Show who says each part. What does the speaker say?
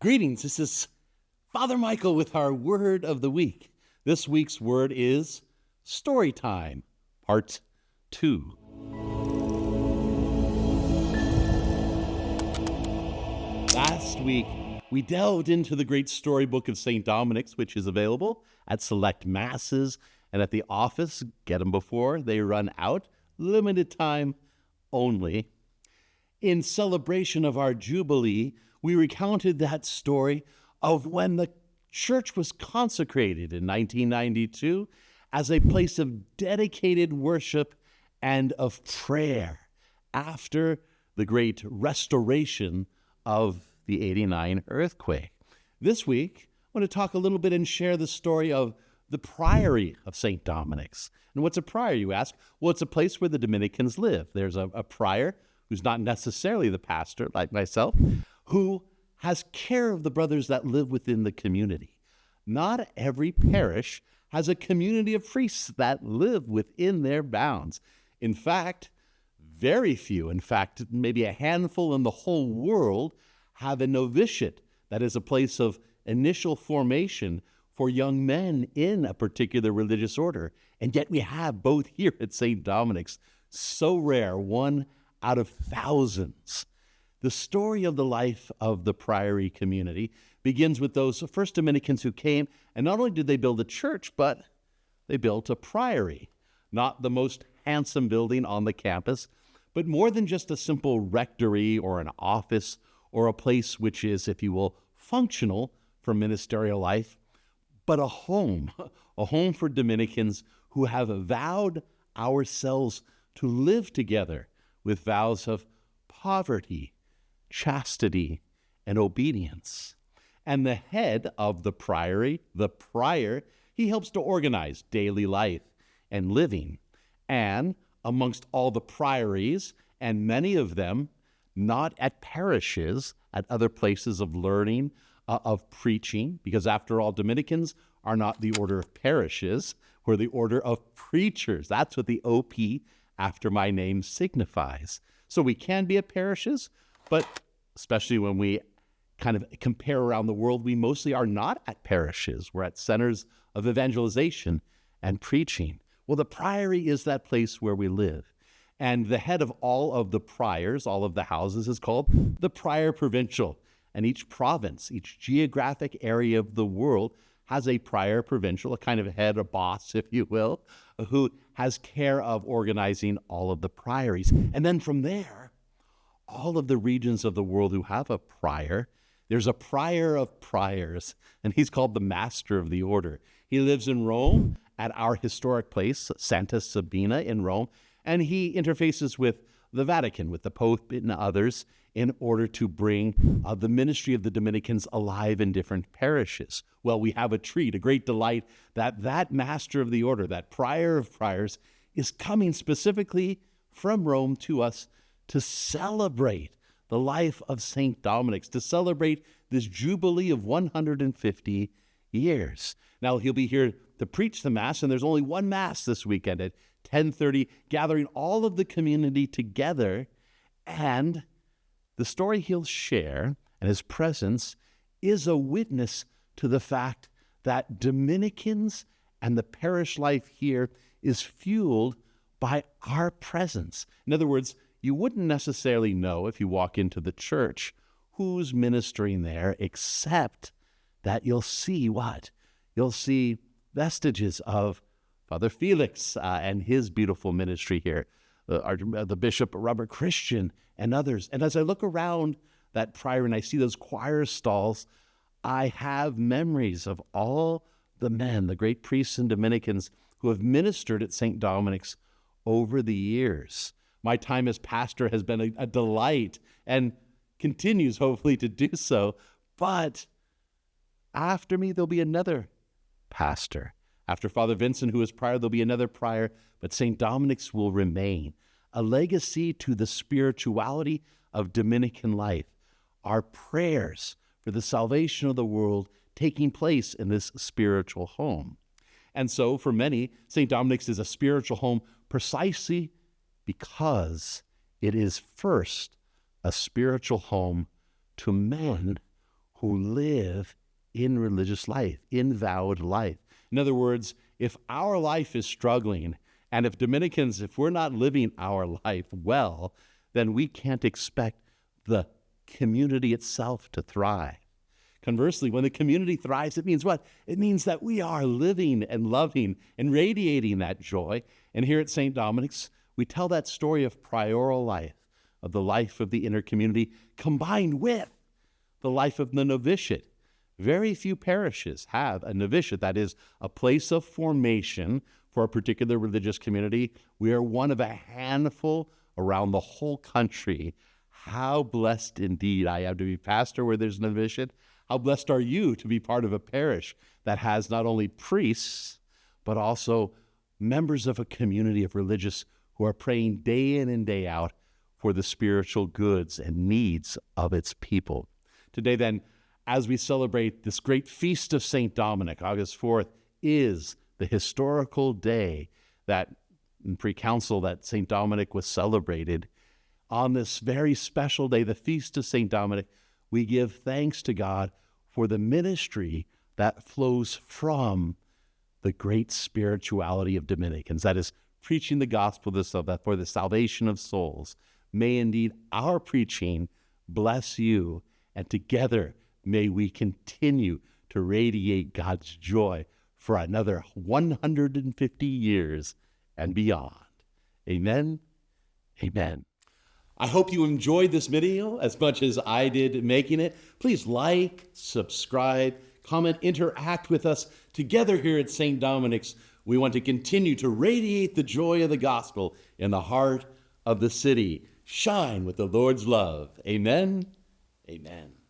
Speaker 1: Greetings, this is Father Michael with our Word of the Week. This week's word is Storytime, Part 2. Last week, we delved into the great storybook of St. Dominics, which is available at select masses and at the office. Get them before they run out. Limited time only. In celebration of our Jubilee, we recounted that story of when the church was consecrated in 1992 as a place of dedicated worship and of prayer after the great restoration of the '89 earthquake. This week, I want to talk a little bit and share the story of the Priory of St. Dominics. And what's a prior, you ask? Well, it's a place where the Dominicans live. There's a prior who's not necessarily the pastor, like myself, who has care of the brothers that live within the community. Not every parish has a community of priests that live within their bounds. In fact, very few, maybe a handful in the whole world, have a novitiate that is a place of initial formation for young men in a particular religious order. And yet we have both here at St. Dominics. So rare, one out of thousands. The story of the life of the Priory community begins with those first Dominicans who came, and not only did they build a church, but they built a priory. Not the most handsome building on the campus, but more than just a simple rectory or an office or a place which is, if you will, functional for ministerial life, but a home for Dominicans who have vowed ourselves to live together with vows of poverty, chastity, and obedience. And the head of the priory, the prior, he helps to organize daily life and living. And amongst all the priories, and many of them not at parishes, at other places of learning, of preaching, because after all, Dominicans are not the order of parishes, we're the order of preachers. That's what the OP after my name signifies. So we can be at parishes, but especially when we kind of compare around the world, we mostly are not at parishes. We're at centers of evangelization and preaching. Well, the priory is that place where we live. And the head of all of the priors, all of the houses, is called the prior provincial. And each province, each geographic area of the world has a prior provincial, a kind of head, a boss, if you will, who has care of organizing all of the priories. And then from there, all of the regions of the world who have a prior, there's a prior of priors, and he's called the master of the order. He lives in Rome at our historic place, Santa Sabina in Rome, and he interfaces with the Vatican, with the Pope and others, in order to bring the ministry of the Dominicans alive in different parishes. Well, we have a treat, a great delight, that master of the order, that prior of priors, is coming specifically from Rome to us to celebrate the life of St. Dominics, to celebrate this Jubilee of 150 years. Now, he'll be here to preach the Mass, and there's only one Mass this weekend at 10:30, gathering all of the community together. And the story he'll share and his presence is a witness to the fact that Dominicans and the parish life here is fueled by our presence. In other words, you wouldn't necessarily know if you walk into the church who's ministering there, except that you'll see what? You'll see vestiges of Father Felix and his beautiful ministry here, the Bishop Robert Christian and others. And as I look around that priory and I see those choir stalls, I have memories of all the men, the great priests and Dominicans who have ministered at St. Dominic's over the years. My time as pastor has been a delight and continues hopefully to do so. But after me, there'll be another pastor. After Father Vincent, who is prior, there'll be another prior, but St. Dominic's will remain a legacy to the spirituality of Dominican life. Our prayers for the salvation of the world taking place in this spiritual home. And so for many, St. Dominic's is a spiritual home precisely because it is first a spiritual home to men who live in religious life, in vowed life. In other words, if our life is struggling, and if Dominicans, if we're not living our life well, then we can't expect the community itself to thrive. Conversely, when the community thrives, it means what? It means that we are living and loving and radiating that joy. And here at St. Dominic's, we tell that story of prioral life, of the life of the inner community, combined with the life of the novitiate. Very few parishes have a novitiate, that is, a place of formation for a particular religious community. We are one of a handful around the whole country. How blessed indeed I am to be pastor where there's a novitiate. How blessed are you to be part of a parish that has not only priests, but also members of a community of religious who are praying day in and day out for the spiritual goods and needs of its people. Today then, as we celebrate this great feast of St. Dominic, August 4th, is the historical day that in pre-council that St. Dominic was celebrated. On this very special day, the feast of St. Dominic, we give thanks to God for the ministry that flows from the great spirituality of Dominicans, that is, preaching the gospel for the salvation of souls. May indeed our preaching bless you, and together may we continue to radiate God's joy for another 150 years and beyond. Amen. Amen. I hope you enjoyed this video as much as I did making it. Please like, subscribe, comment, interact with us together here at St. Dominic's. We want to continue to radiate the joy of the gospel in the heart of the city. Shine with the Lord's love. Amen. Amen.